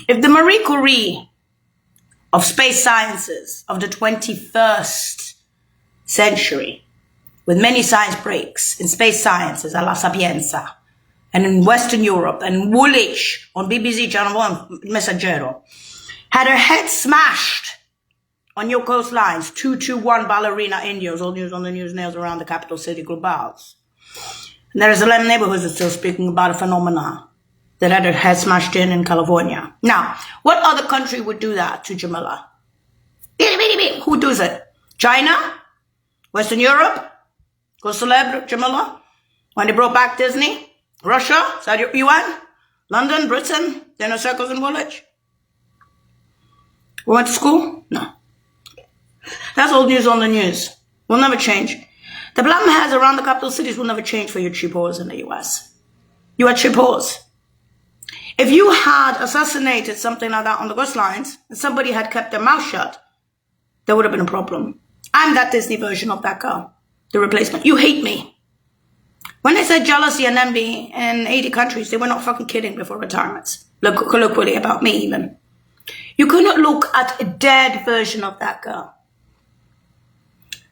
If the Marie Curie of space sciences of the 21st century, with many science breaks in space sciences a la Sapienza, and in Western Europe, and Woolwich on BBC Channel 1, Messaggero, had her head smashed on your coastlines, 221 ballerina Indios, all news on the news nails around the capital city globals. And there is 11 neighborhoods that are still speaking about a phenomenon that had her head smashed in California. Now, what other country would do that to Jamila? Who does it? China? Western Europe? Go celeb Jamila? When they brought back Disney? Russia? Saudi UN? London? Britain? Dinner circles in Woolwich? We went to school? No. That's old news on the news. Will never change. The blame has around the capital cities will never change for your cheap whores in the US. You are cheap whores. If you had assassinated something like that on the coastlines, and somebody had kept their mouth shut, there would have been a problem. I'm that Disney version of that girl. The replacement. You hate me. When they said jealousy and envy in 80 countries, they were not fucking kidding before retirements. Look colloquially about me even. You could not look at a dead version of that girl.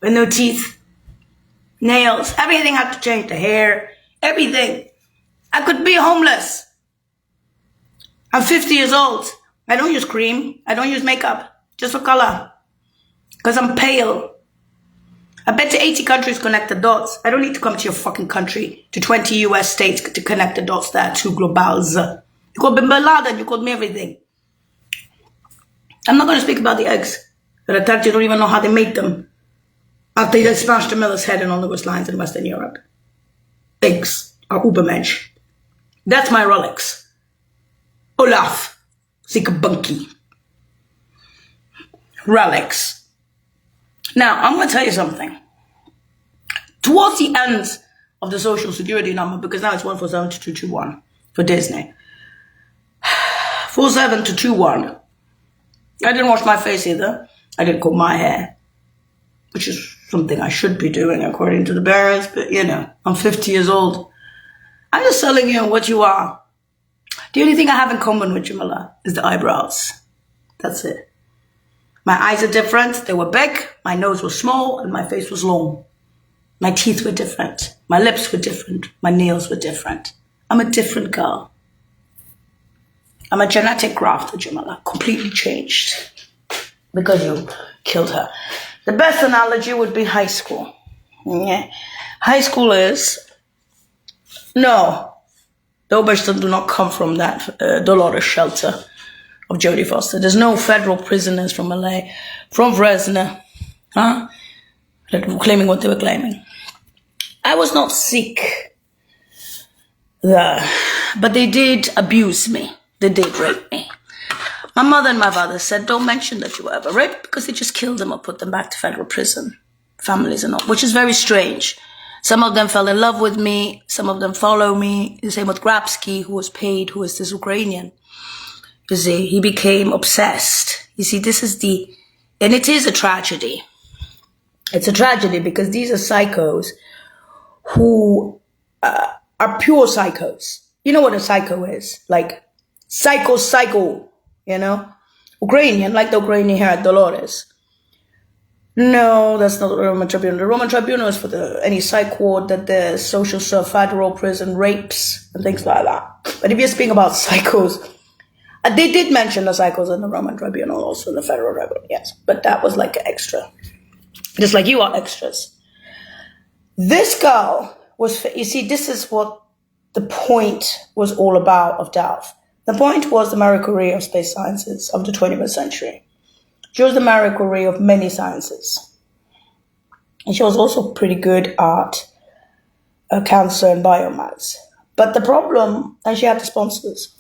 With no teeth, nails, everything had to change. The hair, everything. I could be homeless. I'm 50 years old. I don't use cream. I don't use makeup. Just for color. Because I'm pale. I bet to 80 countries connect the dots. I don't need to come to your fucking country, to 20 US states to connect the dots there, two globals. You called me Bin Laden, you called me everything. I'm not going to speak about the eggs that attacked you, don't even know how they made them. After they smashed the miller's head in on the coastlines in Western Europe. Eggs are Ubermensch. That's my Rolex. Olaf. Bunky. Rolex. Now, I'm going to tell you something. Towards the end of the social security number, because now it's 1472221 for Disney. 47221. I didn't wash my face either. I didn't comb my hair. Which is something I should be doing according to the bearers. But, you know, I'm 50 years old. I'm just telling you what you are. The only thing I have in common with Jamila is the eyebrows. That's it. My eyes are different. They were big. My nose was small and my face was long. My teeth were different. My lips were different. My nails were different. I'm a different girl. I'm a genetic graft of Jamila. Completely changed. Because you killed her. The best analogy would be high school. Yeah. High school is... No. The Oberston do not come from that Dolores shelter of Jodie Foster. There's no federal prisoners from LA, from Fresno, that were claiming what they were claiming. I was not sick there, but they did abuse me. They did rape me. My mother and my father said, don't mention that you were ever raped because they just killed them or put them back to federal prison. Families and all, which is very strange. Some of them fell in love with me. Some of them follow me. The same with Grabsky, who was paid, who is this Ukrainian. You see, he became obsessed. You see, this is and it is a tragedy. It's a tragedy because these are psychos who are pure psychos. You know what a psycho is? Like, psycho, you know? Ukrainian, like the Ukrainian here at Dolores. No, that's not the Roman Tribunal. The Roman Tribunal is for any psych ward that the social federal prison rapes and things like that. But if you're speaking about psychos, they did mention the psychos in the Roman Tribunal, also in the federal tribunal, yes. But that was like an extra. Just like you are extras. This girl was, you see, this is what the point was all about of Delph. The point was the Marie Curie of space sciences of the 21st century. She was the Marie Curie of many sciences. And she was also pretty good at cancer and biomass. But the problem, and she had the sponsors,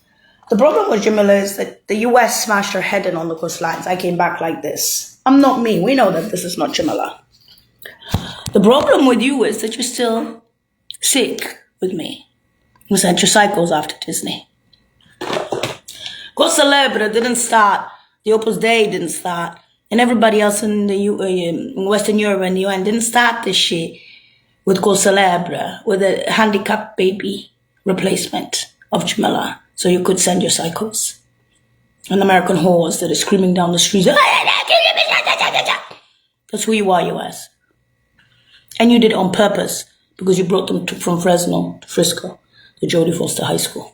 the problem with Jamila is that the US smashed her head in on the coastlines. I came back like this. I'm not me. We know that this is not Jamila. The problem with you is that you're still sick with me. You said your cycles after Disney. Cause Celebre didn't start. The Opus Dei didn't start. And everybody else in the Western Europe and the UN didn't start this shit with Cause Celebre, with a handicapped baby replacement of Jamila. So you could send your cycles. An American horse that is screaming down the streets. That's who you are, US. And you did it on purpose because you brought them from Fresno to Frisco to Jodie Foster High School.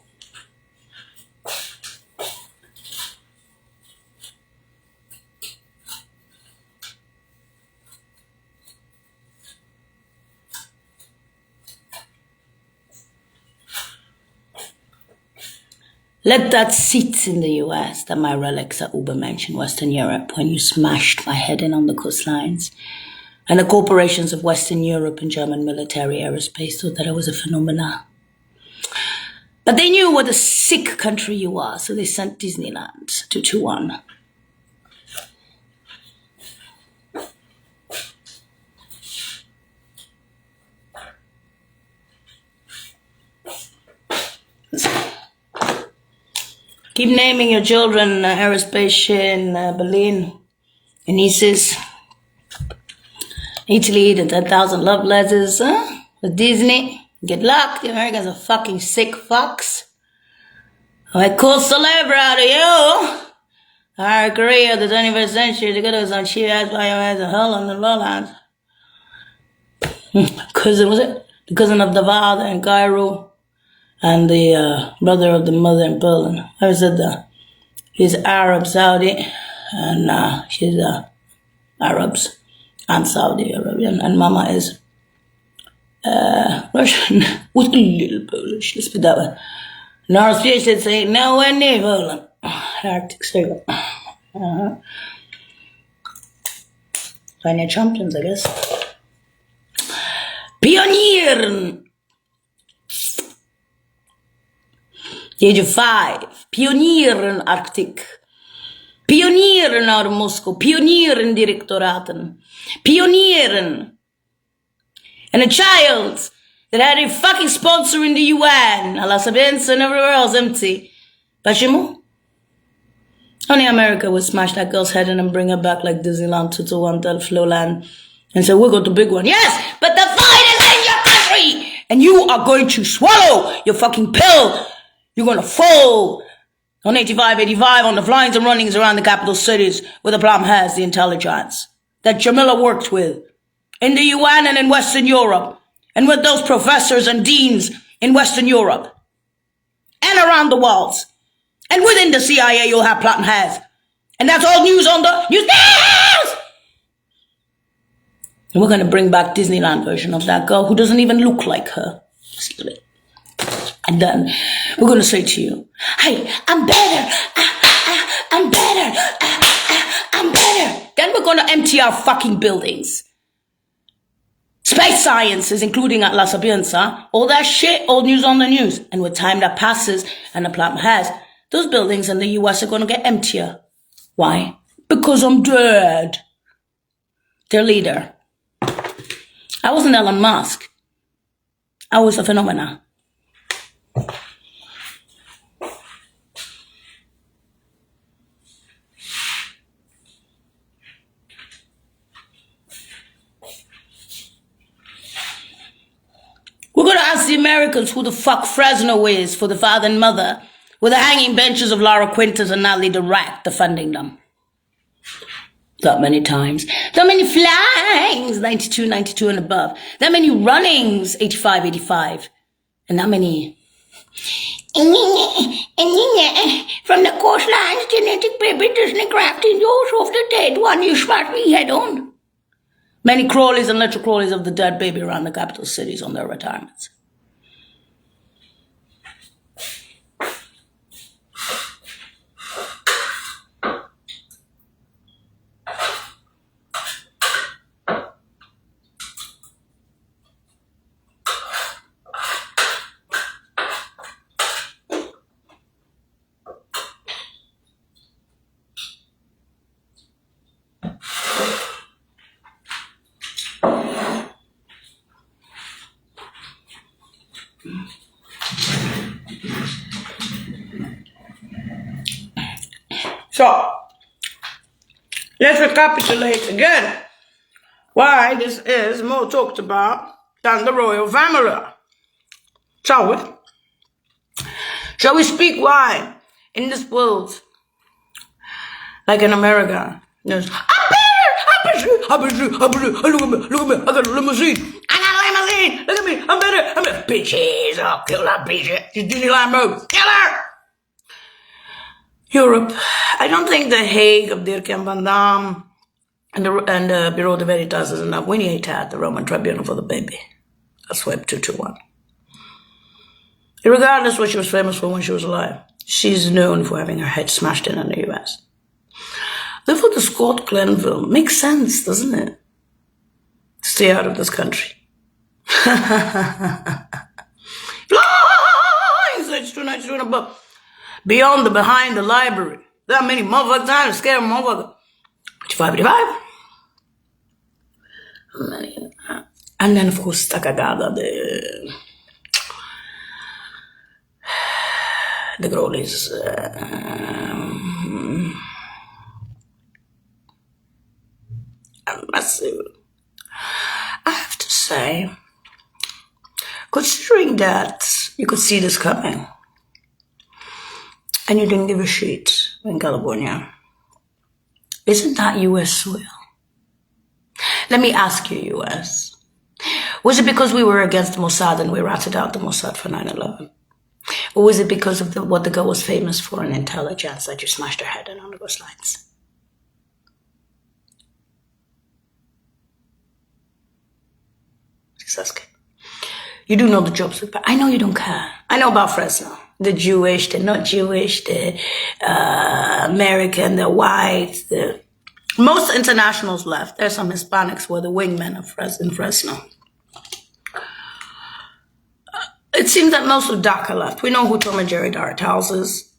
Let that sit in the US that my relics are Ubermensch in Western Europe when you smashed my head in on the coastlines. And the corporations of Western Europe and German military aerospace thought that I was a phenomenon. But they knew what a sick country you are, so they sent Disneyland to 2-1. Keep naming your children aerospace in Berlin, and nieces. Italy, the 10,000 love letters, with Disney. Good luck, the Americans are fucking sick fucks. I call celebra out of you. Our Korea, the 21st century, the good was on cheap ass biomass and hell on the lowlands. Cousin, was it? The cousin of the father in Cairo, and the brother of the mother in Berlin. I said he's Arab Saudi, and she's Arabs. I'm Saudi Arabian, and Mama is Russian with a little Polish. Let's put that way. North Fish should say nowhere near Poland. Arctic Circle. Pioneer champions, I guess. Pionieren. The age of 5. Pionieren Arctic. Pionieren out of Moscow. Pionieren Direktoraten. Pionieren. And a child that had a fucking sponsor in the UN. A la Sapienza and everywhere else empty. Почему? Only America would smash that girl's head in and bring her back like Disneyland 2-1 to Flowland. And say, we'll go to big one. Yes, but the fight is in your country. And you are going to swallow your fucking pill. You're going to fall. On 85 on the flyings and runnings around the capital cities where the problem has the intelligence that Jamila worked with in the UN and in Western Europe and with those professors and deans in Western Europe and around the walls and within the CIA you'll have plotting heads. And that's all news on the news. And we're going to bring back Disneyland version of that girl who doesn't even look like her. Just a bit. And then we're going to say to you, hey, I'm better. I'm better. I'm better. Then we're going to empty our fucking buildings. Space sciences, including at La Sapienza, all that shit, old news on the news. And with time that passes and the platinum has, those buildings in the US are going to get emptier. Why? Because I'm dead. Their leader. I wasn't Elon Musk. I was a phenomenon. We're going to ask the Americans who the fuck Fresno is for the father and mother with the hanging benches of Laura Quintas and Natalie Dirac defending them. That many times. That many flyings, 92 and above. That many runnings, 85. And that many from the coastlines, genetic baby Disney crafting yours of the dead one you smash me head on. Many crawlies and little crawlies of the dead baby around the capital cities on their retirements. So, let's recapitulate again why this is more talked about than the royal family. Shall we? Shall we speak why in this world Like in America. There's, look at me, I got a limousine. Look at me, I'm better. Bitches, I'll kill that bitch. She's Disneyland mode. Kill her! Europe. I don't think the Hague of Dirk and Van Dam and the Bureau de Veritas is enough. We need to add the Roman Tribunal for the baby. I swept 2-1. Regardless of what she was famous for when she was alive, she's known for having her head smashed in the US. Therefore, the Scott Glenville makes sense, doesn't it? Stay out of this country. Beyond the behind the library. There are many motherfuckers trying to scare motherfuckers. 55. And then, of course, Takagada, the girl is massive. I have to say, considering that you could see this coming, and you didn't give a shit in California, isn't that US soil? Let me ask you, US. Was it because we were against the Mossad and we ratted out the Mossad for 9/11? Or was it because of what the girl was famous for in intelligence that you smashed her head in on the ghost lines? Just asking. You do know the jobs, but I know you don't care. I know about Fresno. The Jewish, the not Jewish, the American, the white, the most internationals left. There's some Hispanics who are the wingmen of in Fresno. It seems that most of DACA left. We know who Tom and Jerry Dart houses.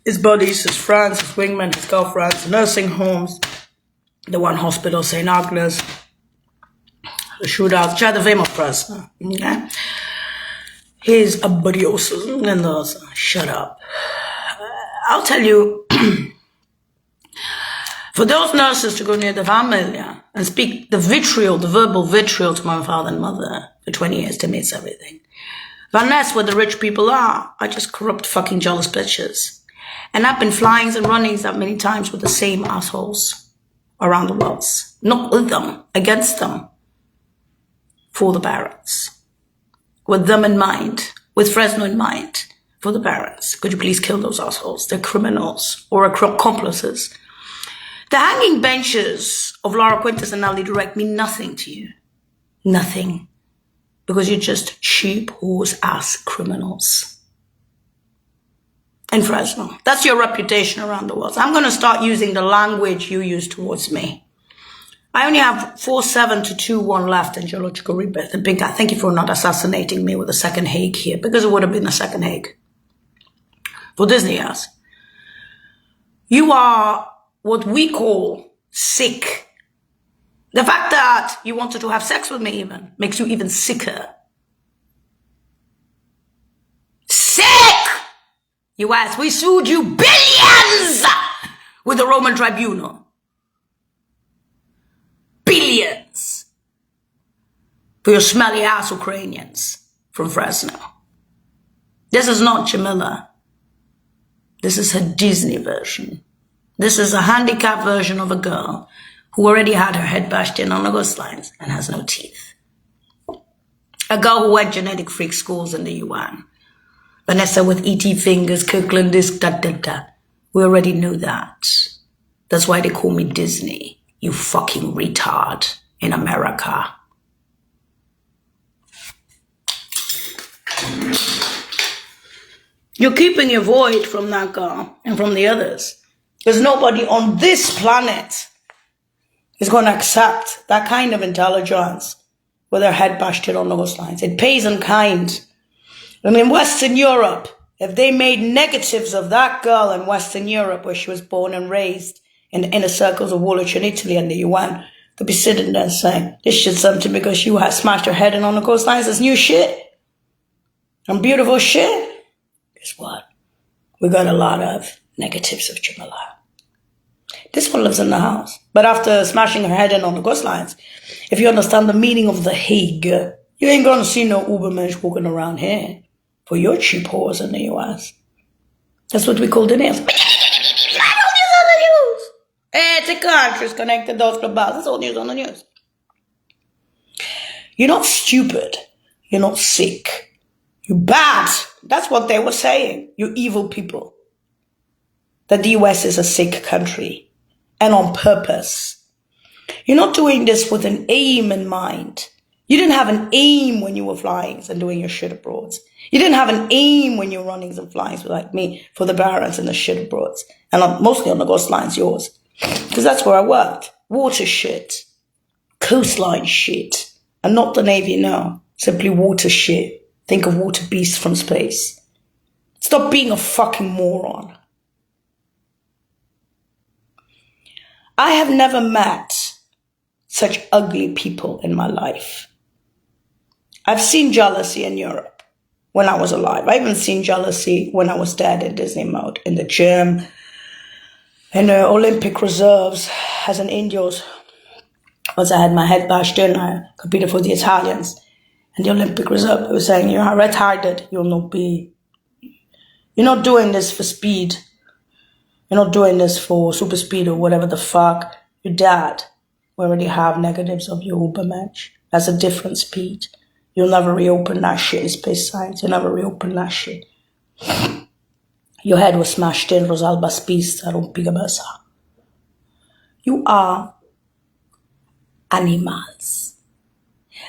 His buddies, his friends, his wingmen, his girlfriends, nursing homes, the one hospital, St. Agnes, the shootouts, which are the fame of Fresno. Okay? His aboriosos and those. Shut up. I'll tell you, for those nurses to go near the family and speak the vitriol, the verbal vitriol to my father and mother for 20 years to miss everything. That's where the rich people are just corrupt fucking jealous bitches. And I've been flyings and runnings that many times with the same assholes around the world. Not with them, against them. For the barons. With them in mind, with Fresno in mind, for the barons. Could you please kill those assholes? They're criminals or accomplices. The hanging benches of Laura Quintus and Ali Direct mean nothing to you. Nothing. Because you're just cheap, horse-ass criminals. In Fresno. That's your reputation around the world. I'm going to start using the language you use towards me. I only have 4-7 to 2-1 left in geological rebirth. And thank you for not assassinating me with a second Hague here, because it would have been a second Hague. For Disney, yes. You are what we call sick. The fact that you wanted to have sex with me even makes you even sicker. Sick! US, we sued you billions with the Roman Tribunal. Billions for your smelly ass Ukrainians from Fresno. This is not Jamila. This is her Disney version. This is a handicapped version of a girl who already had her head bashed in on the ghost lines and has no teeth. A girl who went genetic freak schools in the UN. Vanessa with E.T. fingers, Kirkland this, da. We already knew that. That's why they call me Disney. You fucking retard in America. You're keeping your void from that girl and from the others. Because nobody on this planet is going to accept that kind of intelligence with their head bashed in on those lines. It pays in kind. And in Western Europe, if they made negatives of that girl in Western Europe where she was born and raised, in the inner circles of Woolwich in Italy and the UN, could be sitting there saying, this shit's something because you had smashed her head in on the coastlines. It's new shit. And beautiful shit. Guess what? We got a lot of negatives of Jamila. This one lives in the house. But after smashing her head in on the coastlines, if you understand the meaning of the Hague, you ain't gonna see no Ubermensch walking around here for your cheap whores in the US. That's what we call the nails. 30 countries connected those globals. That's all news on the news. You're not stupid. You're not sick. You're bad. That's what they were saying. You evil people. That the US is a sick country. And on purpose. You're not doing this with an aim in mind. You didn't have an aim when you were flying and doing your shit abroad. You didn't have an aim when you were running and flying like me for the Barents and the shit abroad. And mostly on the coastlines, yours. Because that's where I worked. Water shit. Coastline shit. And not the Navy, no. Simply water shit. Think of water beasts from space. Stop being a fucking moron. I have never met such ugly people in my life. I've seen jealousy in Europe when I was alive. I even seen jealousy when I was dead in Disney mode, in the gym, in the Olympic reserves, as an Indios. Once I had my head bashed in, I competed for the Italians. And the Olympic reserve, they were saying, you're retarded, you're not doing this for speed. You're not doing this for super speed or whatever the fuck. Your dad will already have negatives of your Ubermensch. That's a different speed. You'll never reopen that shit in space science. You'll never reopen that shit. Your head was smashed in, Rosalba spista, rompigabasa. You are animals.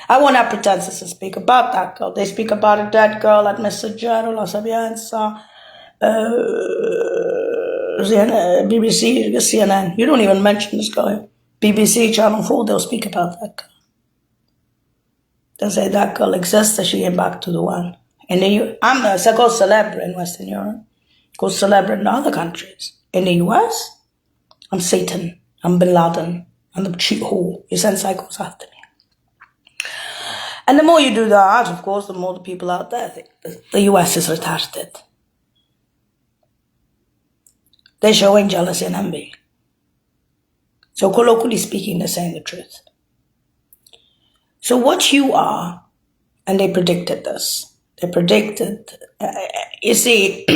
I won't have pretenses to speak about that girl. They speak about a dead girl at Messaggero, La Sapienza, BBC, CNN. You don't even mention this girl. BBC, Channel 4, they'll speak about that girl. They'll say that girl exists and she came back to the one. And I'm a called celeb in Western Europe. Called celeb in other countries. In the US, I'm Satan. I'm Bin Laden. I'm the cheat hole. You send psychos after me. And the more you do that, of course, the more the people out there think the US is retarded. They're showing jealousy and envy. So colloquially speaking, they're saying the truth. So what you are, and they predicted this. They predicted, you see,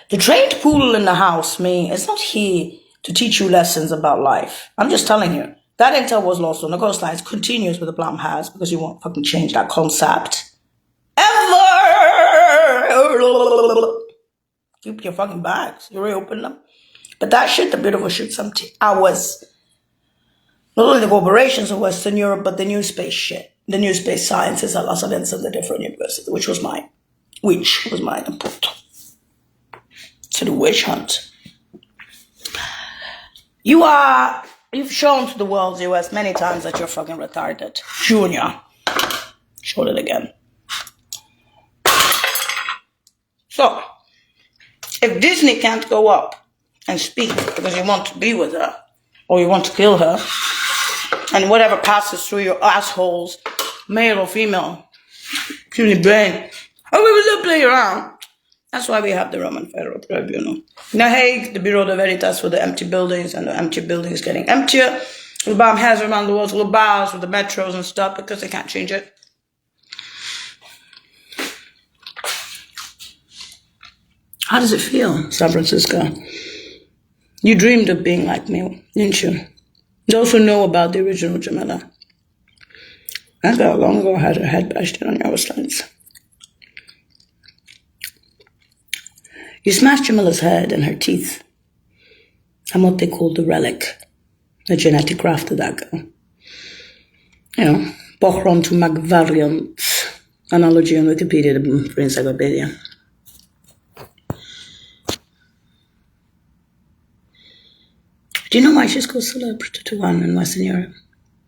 the trained poodle in the house, me, is not here to teach you lessons about life. I'm just telling you. That intel was lost on the coastlines, continues with the Blum has, because you won't fucking change that concept. Ever! Keep your fucking bags. You reopen them. But that shit, the beautiful shit, some hours. Not only the corporations of Western Europe, but the new space shit. The new space sciences at La Sapienza and the different universities, which was mine. Input. To the witch hunt. You've shown to the world, US, many times that you're fucking retarded. Junior. Showed it again. So, if Disney can't go up and speak because you want to be with her, or you want to kill her, and whatever passes through your assholes, male or female, puny brain, oh, we will not play around. That's why we have the Roman Federal Tribunal. In The Hague, the Bureau de Veritas for the empty buildings, and the empty buildings getting emptier. The bomb has around the world globals with the metros and stuff because they can't change it. How does it feel, San Francisco? You dreamed of being like me, didn't you? Those who know about the original Jamila. That girl long ago had her head bashed in on your slides. You smashed Jamila's head and her teeth. I'm what they call the relic, the genetic graft of that girl. You know, Bochron to Magvariant analogy on Wikipedia for encyclopedia. Do you know why she's called Celebrity to One in Western Europe?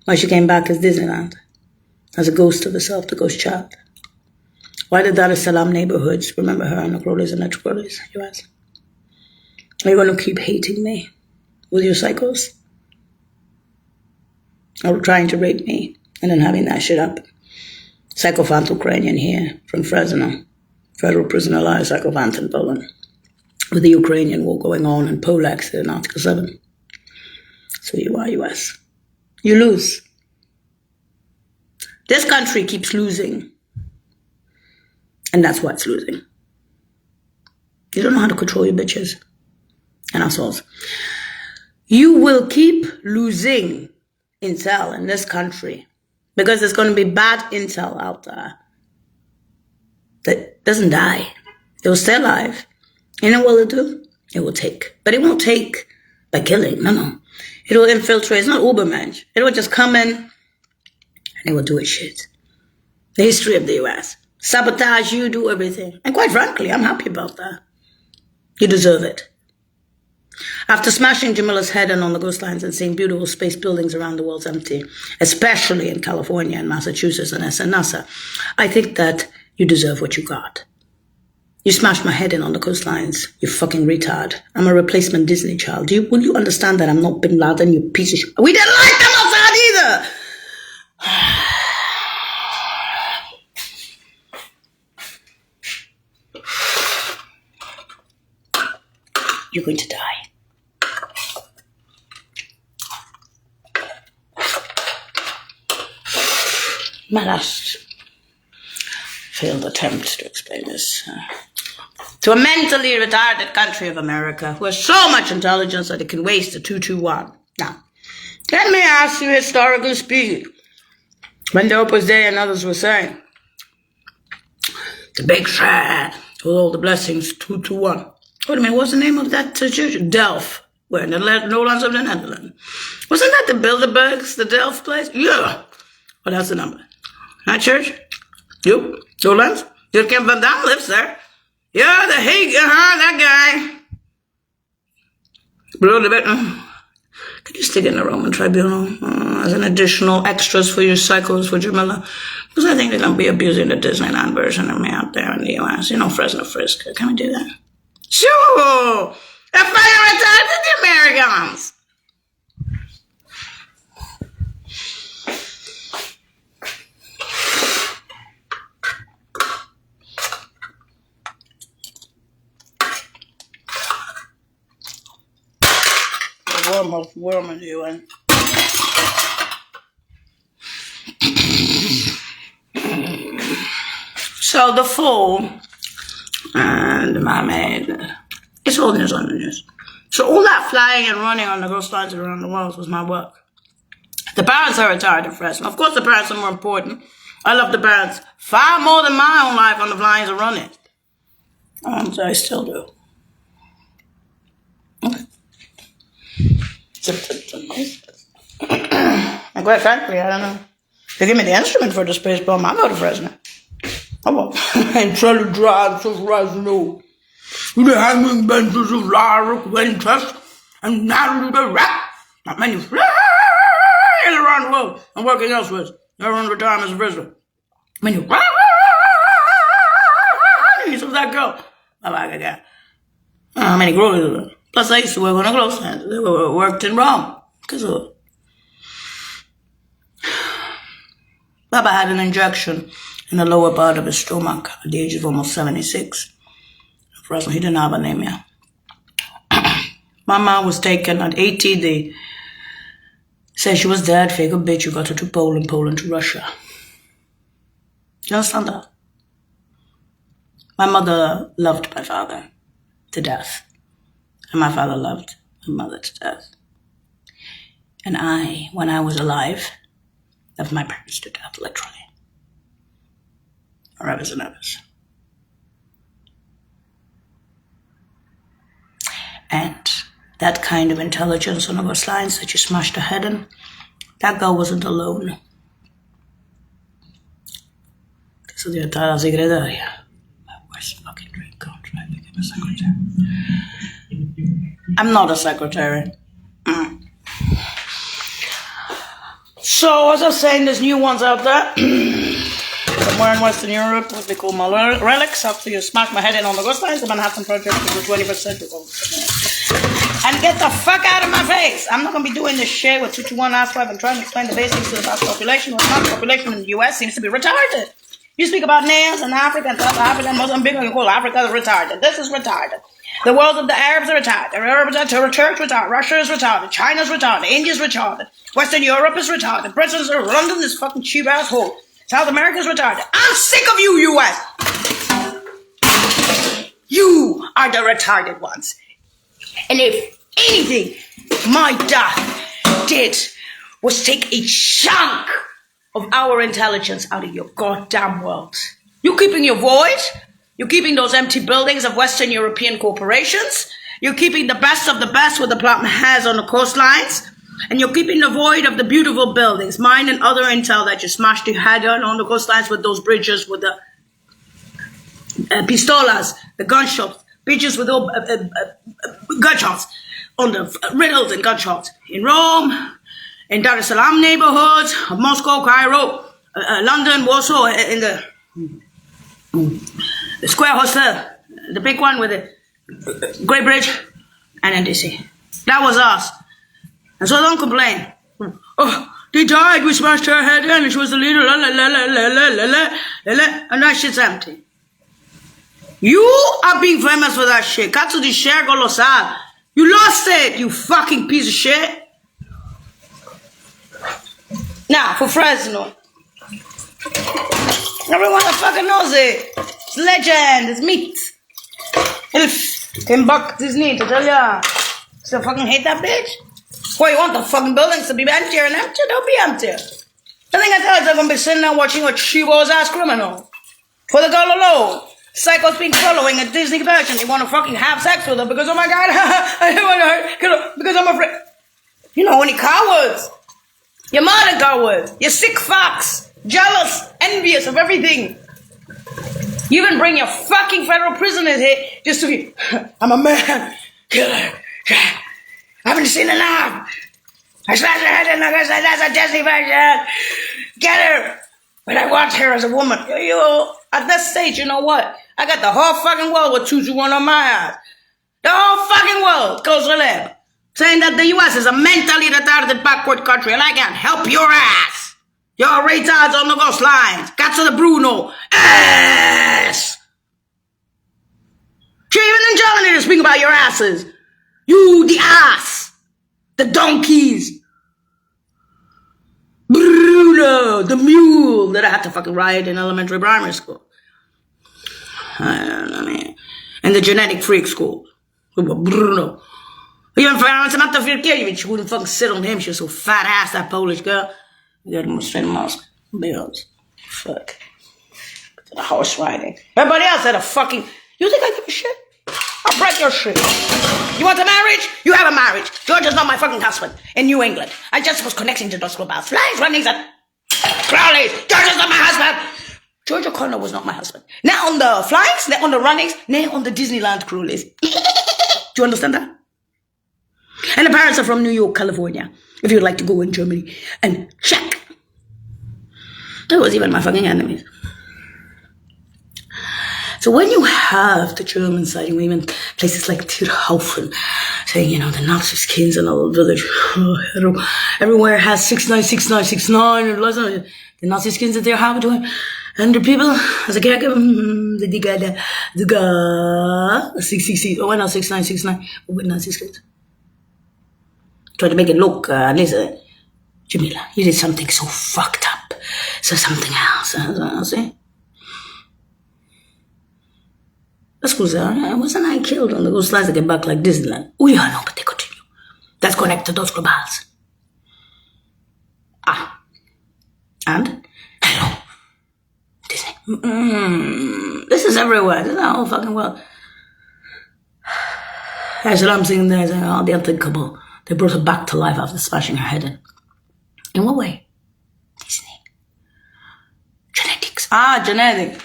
Why she came back as Disneyland, as a ghost of herself, the ghost child? Why the Dar es Salaam neighborhoods remember her on the Crowleys and the Crowleys, US? Are you going to keep hating me with your psychos? Or trying to rape me and then having that shit up? Psychophant Ukrainian here from Fresno. Federal prisoner alive, psychophant in Poland. With the Ukrainian war going on and Polex in Article 7. So you are US. You lose. This country keeps losing. And that's why it's losing. You don't know how to control your bitches and assholes. You will keep losing intel in this country because there's going to be bad intel out there that doesn't die. It will stay alive. You know what it'll do? It will take. But it won't take by killing. No. It will infiltrate. It's not Ubermensch. It will just come in and it will do its shit. The history of the US. Sabotage you, do everything. And quite frankly, I'm happy about that. You deserve it. After smashing Jamila's head in on the coastlines and seeing beautiful space buildings around the world empty, especially in California and Massachusetts and NASA, I think that you deserve what you got. You smashed my head in on the coastlines, you fucking retard. I'm a replacement Disney child. Will you understand that I'm not Bin Laden, you piece of shit? We didn't like them outside either! You're going to die. My last failed attempt to explain this. To a mentally retarded country of America who has so much intelligence that it can waste a 221. Now, let me ask you, historically speaking, when the Opus Dei and others were saying, the big share with all the blessings, 221. Wait a minute, what's the name of that church? Delft. Where in the lowlands of the Netherlands. Wasn't that the Bilderbergs, the Delft place? Yeah. Well, that's the number. That church? You? Lowlands? Jurgen Van Dam lives there. Yeah, the Hague, that guy. Could you stick it in the Roman tribunal as an additional extras for your cycles for Jamila? Because I think they're going to be abusing the Disneyland version of me out there in the US. You know, Fresno Frisco. Can we do that? Sure! If I retarded the Americans! Worm are doing. So the Fool and the Mermaid, it's all news on the news. So all that flying and running on the coastlines around the world was my work. The parents are retired in Fresno. Of course the parents are more important. I love the parents far more than my own life on the flying and running. And I still do. Okay. And quite frankly, I don't know. If you give me the instrument for the space bomb, I'll go to Fresno. I won't. And try to drive to Fresno. To the hanging benches of Lara Quintus, and now to the rap. Not many flying around the world. I'm working elsewhere. Never on retirement in Fresno. Many so that girl. Bye-bye, many girls. Plus, I used to work on a clothes stand. They worked in Rome. Because of it. Baba had an injection in the lower part of his stomach at the age of almost 76. He didn't have anemia. Mama was taken at 80. They said she was dead. Fake a bitch. You got her to Poland to Russia. You understand that? My mother loved my father to death. And my father loved my mother to death. And I, when I was alive, loved my parents to death, literally. Or ever and ever. And that kind of intelligence on those lines that you smashed her head in, that girl wasn't alone. So the entire secretaria. Where's the fucking drink? Go try to become a secretary. I'm not a secretary. So, as I was saying, there's new ones out there. Somewhere in Western Europe, what they call my relics. After you smash my head in on the ghost lines, the Manhattan Project was 20%. And get the fuck out of my face! I'm not going to be doing this shit with 221 ass wife and trying to explain the basics of the vast population. Well, the population in the US seems to be retarded. You speak about nails and Africa and South Africa and Mozambique, and you call Africa retarded. This is retarded. The world of the Arabs are retarded. The Arabs are Turk retarded. Russia is retarded. China's retarded. India's retarded. Western Europe is retarded. Britain's London is fucking cheap asshole. South America's retarded. I'm sick of you, US! You are the retarded ones. And if anything my dad did was take a chunk of our intelligence out of your goddamn world. You keeping your void. You're keeping those empty buildings of Western European corporations. You're keeping the best of the best with the plot has on the coastlines. And you're keeping the void of the beautiful buildings, mine and other intel that you smashed your head on the coastlines with those bridges, with the pistolas, the gunshots, bridges with gunshots on the riddles and gunshots in Rome, in Dar es Salaam neighborhoods, of Moscow, Cairo, London, Warsaw, in the Square Hostel, the big one with the Great Bridge, and in DC. That was us. And so don't complain. Oh, they died, we smashed her head in, and she was the leader, and that shit's empty. You are being famous for that shit. Cazzo di share colossal. You lost it, you fucking piece of shit. Now, for Fresno. Everyone fucking knows it. It's legend, it's meat. Ilf, came back Disney to tell ya. Still fucking hate that bitch? Well, you want the fucking buildings to be emptier and emptier? They'll be emptier. The thing I tell you, they're gonna be sitting there watching a cheapo's ass criminal. For the girl alone. Psychos being following a Disney version. They want to fucking have sex with her because, oh my god, I don't want to hurt her because I'm afraid. You know, any cowards. You're mother cowards. You're sick fucks. Jealous, envious of everything. You even bring your fucking federal prisoners here just to be, I'm a man killer. I haven't seen enough. I slashed her head in the guess that's a Disney version. Get her. But I want her as a woman. You, at this stage, you know what? I got the whole fucking world with 221 on my ass. The whole fucking world goes to live. Saying that the US is a mentally retarded backward country and I can't help your ass. Your retards on the coastlines. Cazzo the Bruno. Ass. You're even in Germany to speak about your asses. You, the ass. The donkeys. Bruno, the mule that I had to fucking ride in elementary primary school. I mean, and the genetic freak school. Bruno. Even Samantha Firkiewicz wouldn't fucking sit on him. She was so fat ass, that Polish girl. You got him straight in Moscow. Bills. Fuck. The horse riding. Everybody else had a fucking. You think I give a shit? I'll break your shit. You want a marriage? You have a marriage. George is not my fucking husband in New England. I just was connecting to those global flies, runnings, and Crowleys. George is not my husband. George O'Connor was not my husband. Now on the flights, now on the runnings, now on the Disneyland cruises. Do you understand that? And the parents are from New York, California. If you'd like to go in Germany and check. That was even my fucking enemies. So when you have the German side, you even places like Tierhofen saying, you know, the Nazi skins in all the village, everywhere has 696969, and the Nazi skins that they're having to 100 people as a caregiver, the 666, oh, no, 6969, with Nazi skins. Try to make it look, listen, Jamila, you did something so fucked up, so something else, see? Scusa, wasn't I killed on the ghost lines to get back like Disneyland? Oh yeah, no, but they continue. That's connected to those globals. Ah. And? Hello. Disney. This is everywhere. This is the whole fucking world. That's what I'm saying there. Oh, the unthinkable. They brought her back to life after smashing her head in. In what way? Disney. Genetics. Ah, genetic.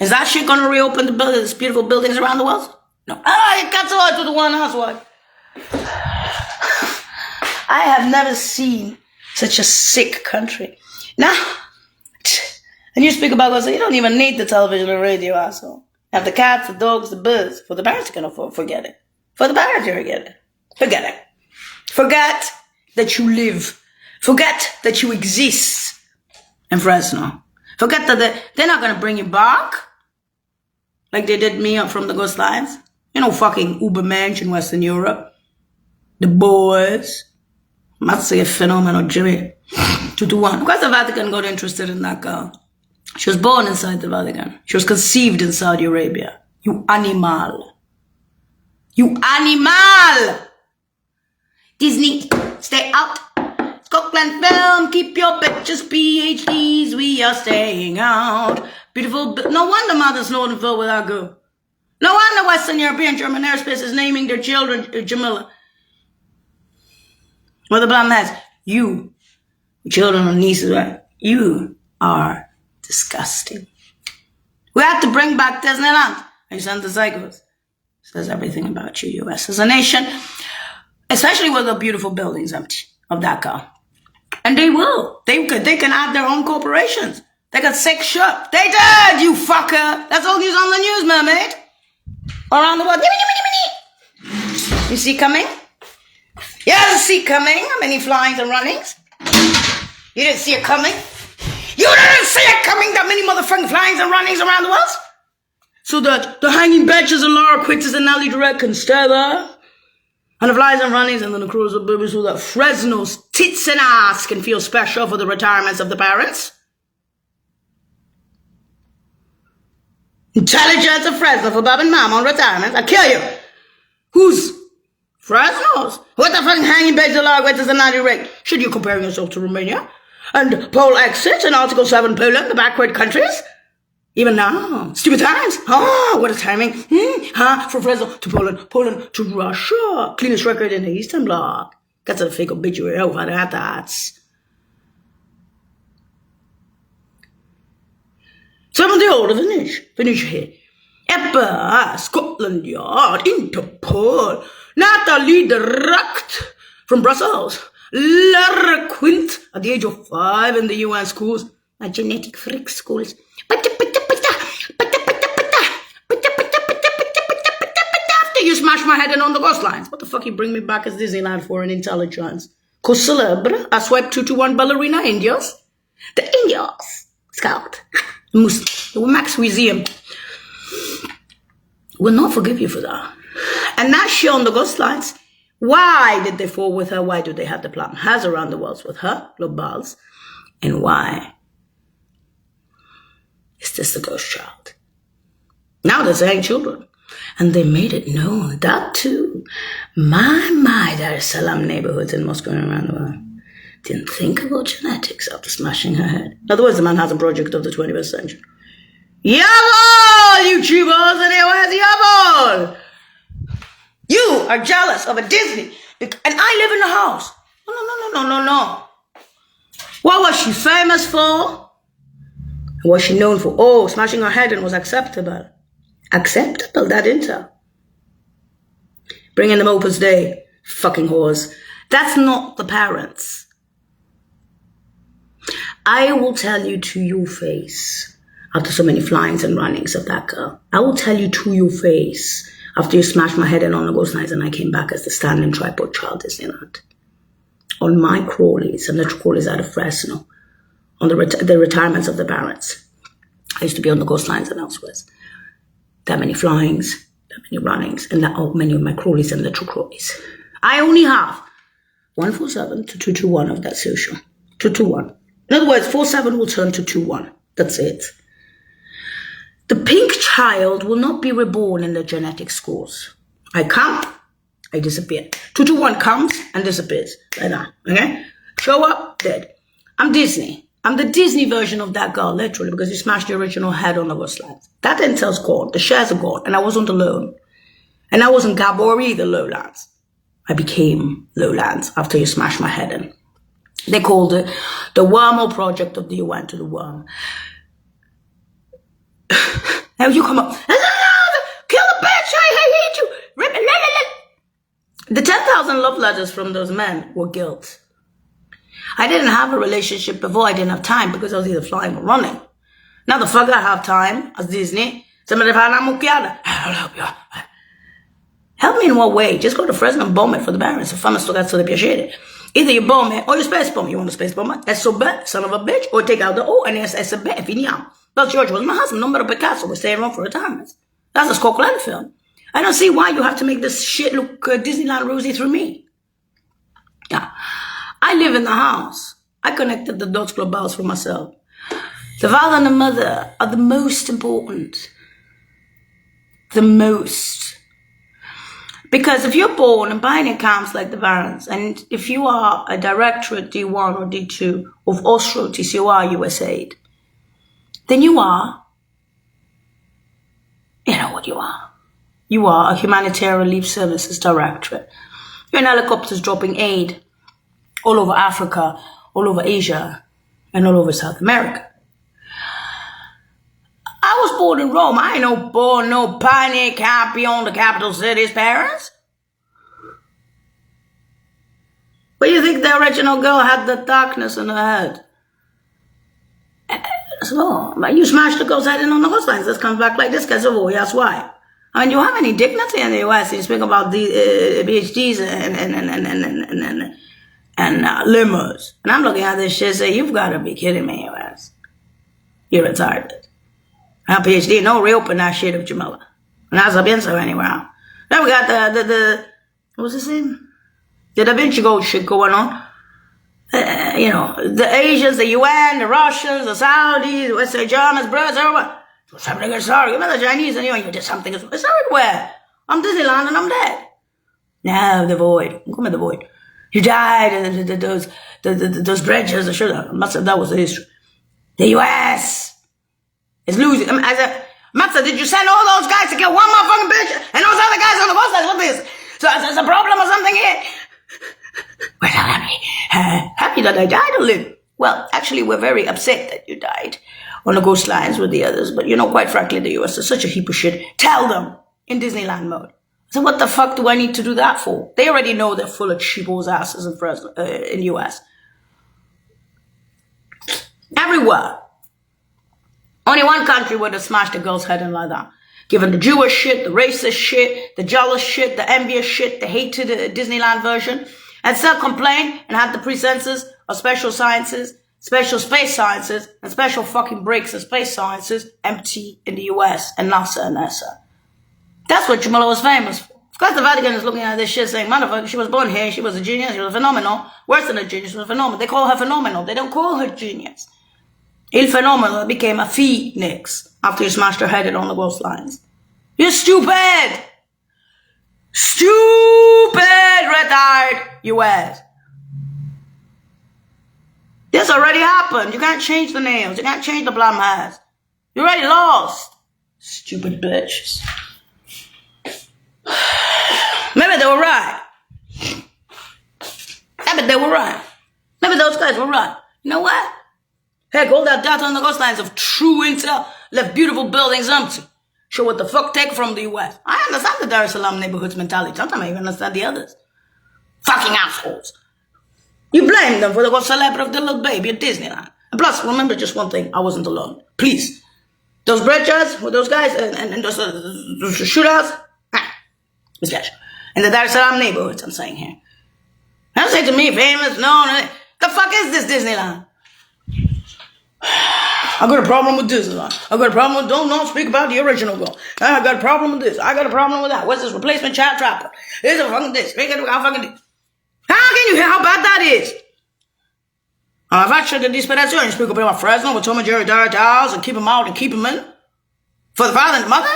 Is that shit gonna reopen the buildings, beautiful buildings around the world? No. Ah, it got so hard to the one house. Why? I have never seen such a sick country. Now, and you speak about us, you don't even need the television or radio, asshole. Have the cats, the dogs, the birds. For the parents, you can forget it. For the parents, you forget it. Forget it. Forget that you live. Forget that you exist in Fresno. Forget that they're not going to bring you back like they did me from the Ghost Lines. You know, fucking Ubermensch in Western Europe. The boys. Mazzi e Fenomeno, Jimmy. 221. Because the Vatican got interested in that girl. She was born inside the Vatican. She was conceived in Saudi Arabia. You animal. You animal! Disney, stay out. Scotland film, keep your bitches PhDs. We are staying out. Beautiful. No wonder Mother Snowden fell with our girl. No wonder Western European German Airspace is naming their children Jamila. Well, the problem is, you, children and nieces, right? You are disgusting. We have to bring back Disneyland. I sent the psychos. Says everything about you, US as a nation, especially with the beautiful buildings empty of Dhaka. And they will. They can add their own corporations. They got 6 ships. They did, you fucker. That's all news on the news, mermaid. Around the world. You see coming? Yes, see coming. How many flyings and runnings? You didn't see it coming? You didn't see it coming, that many motherfucking flyings and runnings around the world? So that the hanging benches and Laura Quitters and Nelly Direct can stay there. And the flies and runnings and then the crews of babies so that Fresno's tits and ass can feel special for the retirements of the parents. Intelligence of Fresno for Bob and Mom on retirement. I kill you. Who's Fresno's? What the fucking hanging benches and Laura Quitters and Nelly Direct? Should you compare yourself to Romania? And Pole exit in Article 7 Poland, the backward countries? Even now, stupid times. Oh, what a timing. From Fresno to Poland, Poland to Russia. Cleanest record in the Eastern Bloc. That's a fake obituary over that. Some of the older finish here. Eppa, Scotland Yard, Interpol, Natalie Direct from Brussels. Lara Quint at the age of 5 in the UN schools. A genetic freak schools. After you smash my head in on the bus lines. What the fuck you bring me back as Disneyland for an intelligence? Co-celebre, I swipe 2-1 ballerina Indios. The Indios. Scout. The Max Museum will not forgive you for that. And that shit on the ghost lines. Why did they fall with her? Why do they have the plan? Has around the world with her, Globals. And why? Is this the ghost child? Now they're saying children. And they made it known. That too. My Dar es Salaam neighborhoods in Moscow and around the world didn't think about genetics after smashing her head. In other words, the Manhattan Project of the 21st century. Yabol, YouTubers, and yabol! You are jealous of a Disney. And I live in the house. No. What was she famous for? What was she known for? Oh, smashing her head and was acceptable. Acceptable, that intel. Bringing them Opus Dei. Fucking whores. That's not the parents. I will tell you to your face, after so many flyings and runnings of that girl, I will tell you to your face, after you smashed my head in on the ghost nights and I came back as the standing tripod child Disneyland. On my crawlies and the crawlies out of Fresno, on the retirements of the parents. I used to be on the coastlines and elsewhere. That many flyings, that many runnings, and that many of my crawlies and little crawlies. I only have 147 to 221 of that social. 221. In other words, 47 will turn to 21. That's it. The pink child will not be reborn in the genetic schools. I come, I disappear. 221 comes and disappears. Like that. Okay? Show up, dead. I'm Disney. I'm the Disney version of that girl, literally, because you smashed the original head on the coastlines. That intel's gone. The shares are gone. And I wasn't alone. And I wasn't Gabor either, Lowlands. I became Lowlands after you smashed my head in. They called it the Wormhole Project of the UN to the Worm. Now you come up, kill the bitch, I hate you. The 10,000 love letters from those men were guilt. I didn't have a relationship before. I didn't have time because I was either flying or running. Now the fuck I have time as Disney. Somebody found out Mukiada. I'll help you. Help me in what way? Just go to Fresno and bomb it for the barons. So fammi sto cazzo di piacere. Either you bomb it or you space bomb. You want a space bomb? SOB, son of a bitch. Or take out the O and SOB e finiamo. But George was my husband. Numero Picasso was staying around for retirement. That's a Scotland film. I don't see why you have to make this shit look Disneyland rosy through me. Yeah. I live in the house. I connected the dots globals for myself. The father and the mother are the most important. The most. Because if you're born in pioneer camps like the Barons, and if you are a directorate D1 or D2 of Austro TCOR USAID, then you are, you know what you are. You are a humanitarian relief services directorate. You're in helicopters dropping aid all over Africa, all over Asia, and all over South America. I was born in Rome. I ain't no born no pioneer camp beyond the capital cities, Paris. But you think the original girl had the darkness in her head? So, you smashed the girl's head in on the coastlines. This comes back like this, because of that's why. I mean, you have any dignity in the US? You speak about the PhDs and limos. And I'm looking at this shit and say, you've got to be kidding me, US. You're retarded. A PhD, no reopen that shit of Jamila. And that's a been so anywhere. Then we got the what's his name? The Da Vinci Code shit going on. You know, the Asians, the UN, the Russians, the Saudis, the West Germans, brothers, everyone. Something is sorry. You know the Chinese, and you did something. It's everywhere. I'm Disneyland and I'm dead. Now the void. Come in the void. You died, and those bridges. I should have. That was the history. The US. It's losing. Matza, did you send all those guys to kill one motherfucking bitch and those other guys on the coast? What is? So there's a problem or something here? We're so happy. Happy that I died or live? Well, actually, we're very upset that you died on the ghost lines with the others. But, you know, quite frankly, the US is such a heap of shit. Tell them in Disneyland mode. So what the fuck do I need to do that for? They already know they're full of cheapos asses in the US. Everywhere. Only one country would have smashed a girl's head in like that. Given the Jewish shit, the racist shit, the jealous shit, the envious shit, the hate to the Disneyland version, and still complain and have the presences of special sciences, special space sciences, and special fucking breaks of space sciences empty in the US and NASA and ESA. That's what Jamila was famous for. Of course, the Vatican is looking at this shit saying, motherfucker, she was born here, she was a genius, she was phenomenal. Worse than a genius, she was phenomenal. They call her phenomenal. They don't call her genius. Il Fenomeno became a phoenix after he smashed her head on the ghost lines. You're stupid! Stupid retard US. This already happened. You can't change the nails. You can't change the blonde hairs. You already lost. Stupid bitches. Maybe they were right. Maybe they were right. Maybe those guys were right. You know what? Heck, all that data on the coastlines of true intel left beautiful buildings empty. Show what the fuck take from the US. I understand the Dar es Salaam neighborhood's mentality. Sometimes I even understand the others. Fucking assholes. You blame them for the ghost celebrity of the little baby at Disneyland. And plus, remember just one thing. I wasn't alone. Please. Those bridges with those guys and those shootouts. Miscatch. In the Dar es Salaam neighborhoods, I'm saying here. Don't say to me, famous, no. The fuck is this Disneyland? I got a problem with Disneyland. I got a problem with don't speak about the original girl. I got a problem with this. I got a problem with that. What's this replacement child trapper? It's a fucking this. How can you hear how bad that is? Faccio di disperazione. You speak about Fresno with Tom and Jerry Dartals and keep them out and keep them in? For the father and the mother?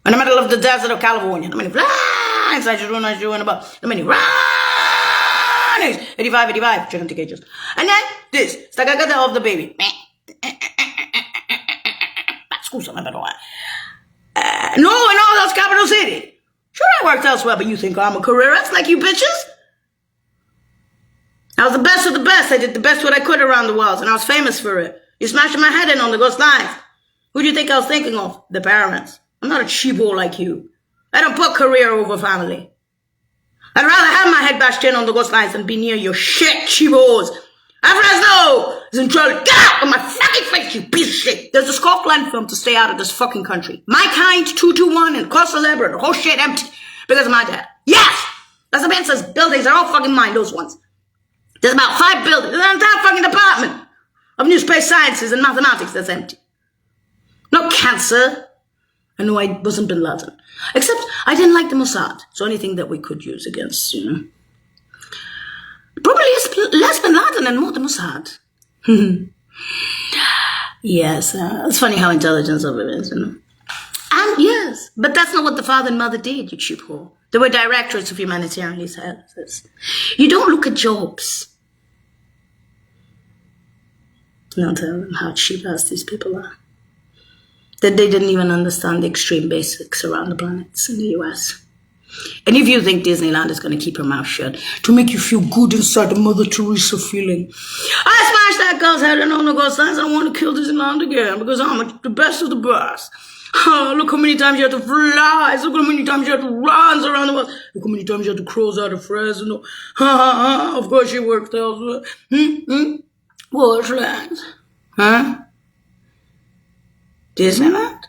In the middle of the desert of California. I mean, inside your room, you about. I mean, 85, chicken cages. And then this, Stagagata of the baby. Scusa, ma però. No, in all those capital cities. Sure, I worked elsewhere, but you think I'm a careerist like you bitches? I was the best of the best. I did the best what I could around the world, and I was famous for it. You smashed my head in on the ghost lines. Who do you think I was thinking of? The parents. I'm not a cheapo like you. I don't put career over family. I'd rather have my head bashed in on the ghost lines than be near your shit, chivos. Fresno is in trouble. Get out of my fucking face, you piece of shit. There's a Scotland film to stay out of this fucking country. My Kind, 221, and Costa Lebra, the whole shit empty because of my dad. Yes! That's the man says buildings are all fucking mine, those ones. There's about 5 buildings. There's an entire fucking department of new space sciences and mathematics that's empty. No cancer. I knew I wasn't Bin Laden. Except I didn't like the Mossad. So anything that we could use against, Probably less Bin Laden and more the Mossad. Yes, it's funny how intelligence of it is, And yes, But that's not what the father and mother did, you cheap whore. They were directors of humanitarian services. You don't look at jobs. Not how cheap ass these people are. That they didn't even understand the extreme basics around the planets in the US. And if you think Disneyland is going to keep your mouth shut to make you feel good inside the Mother Teresa feeling, I smashed that girl's head and on the ghost signs, I want to kill Disneyland again because I'm the best of the best. Oh, look how many times you had to fly. Look how many times you had to run around the world. Look how many times you had to cruise out of Fresno. Of course you worked elsewhere. Washland. Huh? Disneyland?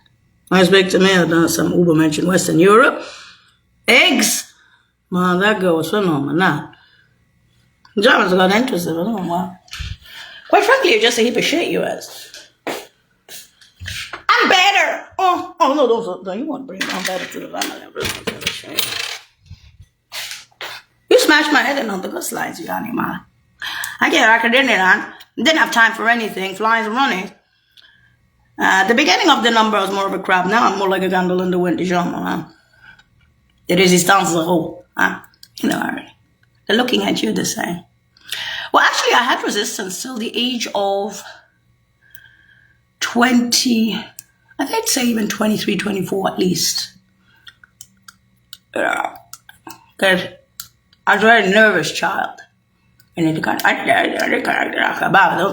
I speak to me about some Uber mentioned Western Europe. Eggs? Man, that girl was phenomenal. The Germans got interested. I don't know why. Quite frankly, you're just a heap of shit, US. I'm better. Oh no, don't you want to bring I'm better to the family? You smashed my head in on the good slides, you animal. I get back to Disneyland. Didn't have time for anything. Flies and running. The beginning of the number was more of a crap. Now I'm more like a candle in the wind. Huh? The resistance is a whole. You know already. They're looking at you the same. Well, actually, I had resistance till the age of 20. I think I'd say even 23, 24 at least. Because I was a very nervous child. And I don't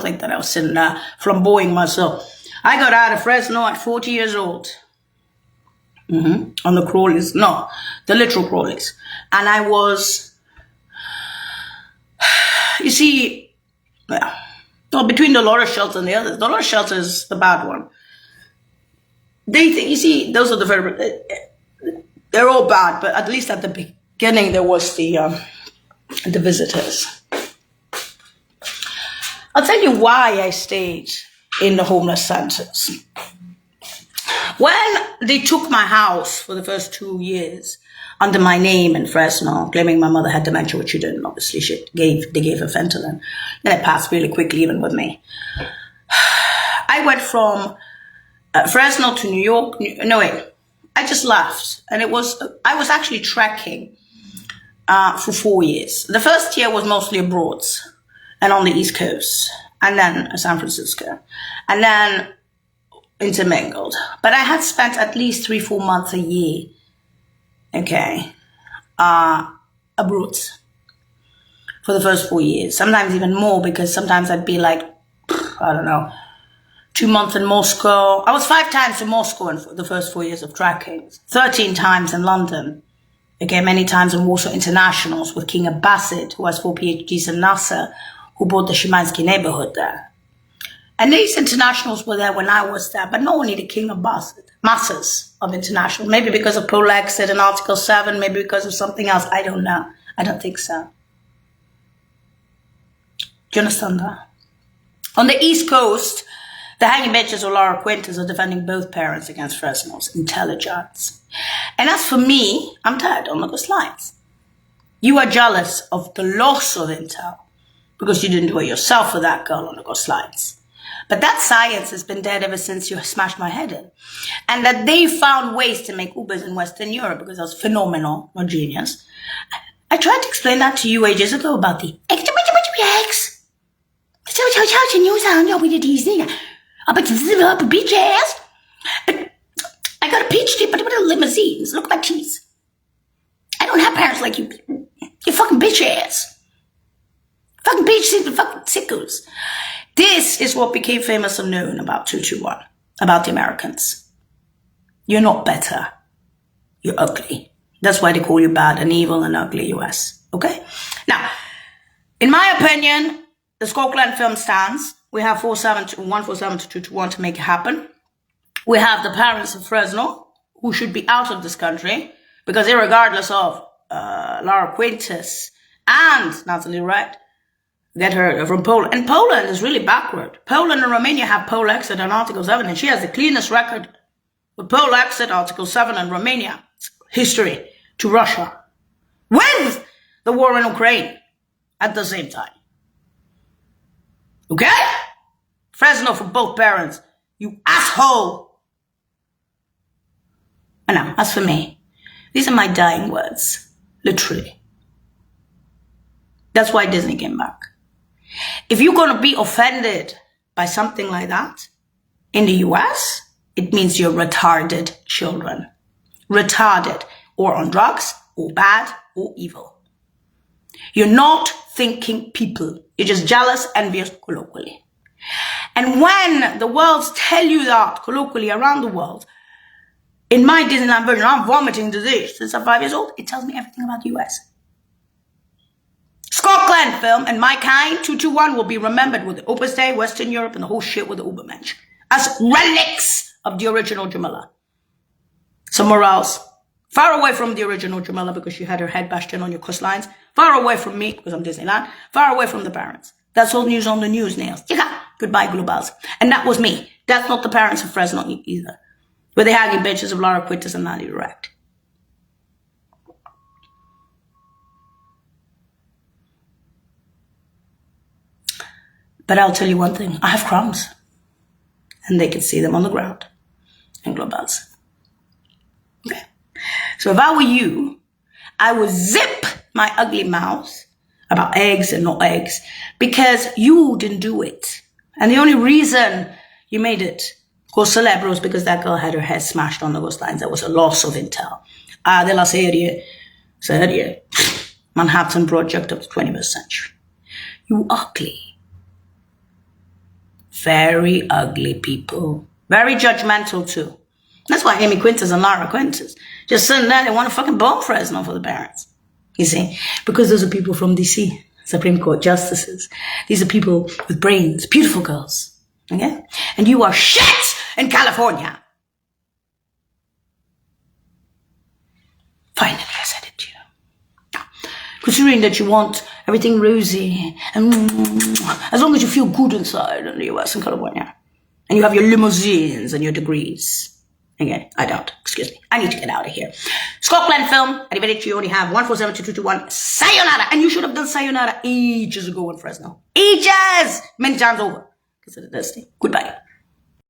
think that I was sitting there flamboying myself. I got out of Fresno at 40 years old. On the crawlies. No, the literal crawlies. And I was, you see, well, between the Dolores shelter and the others, the Dolores shelter is the bad one. You see, those are the very, they're all bad, but at least at the beginning there was the visitors. I'll tell you why I stayed in the homeless centers. When they took my house for the first 2 years under my name in Fresno, claiming my mother had dementia, which she didn't, obviously. They gave her Fentanyl. Then it passed really quickly, even with me. I went from Fresno to New York. No, wait. I just left. And I was actually trekking for 4 years. The first year was mostly abroad and on the East Coast, and then San Francisco, and then intermingled. But I had spent at least 3-4 months a year, abroad for the first 4 years, sometimes even more, because sometimes I'd be like, I don't know, 2 months in Moscow. I was 5 times in Moscow in the first 4 years of tracking, 13 times in London, many times in Warsaw Internationals with King Abbasid, who has 4 PhDs in NASA, who bought the Szymanski neighborhood there. And these internationals were there when I was there, but not only the King Abbasid, masses of international, maybe because of Pole Exit and Article 7, maybe because of something else, I don't know. I don't think so. Do you understand that? On the East Coast, the hanging bitches of Laura Quintas are defending both parents against Fresno's intelligence. And as for me, I'm tired on the slides. You are jealous of the loss of intel because you didn't do it yourself for that girl on the slides. But that science has been dead ever since you smashed my head in. And that they found ways to make Ubers in Western Europe because I was phenomenal, not genius. I tried to explain that to you ages ago about the eggs. Beach ass. I got a PhD, but with limousines. Look at my teeth. I don't have parents like you. You fucking bitch ass. Fucking bitch, fucking sickos. This is what became famous and known about 221, about the Americans. You're not better. You're ugly. That's why they call you bad and evil and ugly, US. Okay? Now, in my opinion, the Skogland film stands. We have 147 to 221 to make it happen. We have the parents of Fresno, who should be out of this country, because irregardless of Laura Quintas and Natalie Red, get her from Poland. And Poland is really backward. Poland and Romania have Pole Exit and Article 7, and she has the cleanest record with Pole Exit, Article 7, and Romania history to Russia. With the war in Ukraine at the same time. Okay? Fresno for both parents. You asshole. And now, as for me, these are my dying words. Literally. That's why Disney came back. If you're going to be offended by something like that in the US, it means you're retarded children. Retarded, or on drugs, or bad, or evil. You're not thinking people. You're just jealous, envious, colloquially. And when the worlds tell you that, colloquially, around the world, in my Disneyland version, I'm vomiting disease since I'm 5 years old, it tells me everything about the US. Scotland film and My Kind 221 will be remembered with the Opus Dei, Western Europe, and the whole shit with the Ubermensch as relics of the original Jamila. Somewhere else, far away from the original Jamila because she had her head bashed in on your coastlines, far away from me because I'm Disneyland, far away from the parents. That's all news on the news, Nails. Goodbye, Globals. And that was me. That's not the parents of Fresno either. With the hanging bitches of Laura Quintus and Nadia Direct. But I'll tell you one thing. I have crumbs. And they can see them on the ground. And Globals. Okay. So if I were you, I would zip my ugly mouth about eggs and no eggs. Because you didn't do it. And the only reason you made it go celebro is because that girl had her head smashed on those lines. That was a loss of intel. De la serie. Manhattan Project of the 21st century. You ugly. Very ugly people. Very judgmental too. That's why Amy Quintus and Lara Quintus just sitting there, they want to fucking bomb Fresno for the parents. You see? Because those are people from DC, Supreme Court justices. These are people with brains, beautiful girls. Okay? And you are shit in California. Finally, I said it to you. Considering that you want everything rosy and as long as you feel good inside in the US and California. And you have your limousines and your degrees. Okay, I don't. Excuse me. I need to get out of here. Scotland film. Arrivederci, you only have 1472221. Sayonara. And you should have done sayonara ages ago in Fresno. Ages! Many times over. Consider this thing. Goodbye.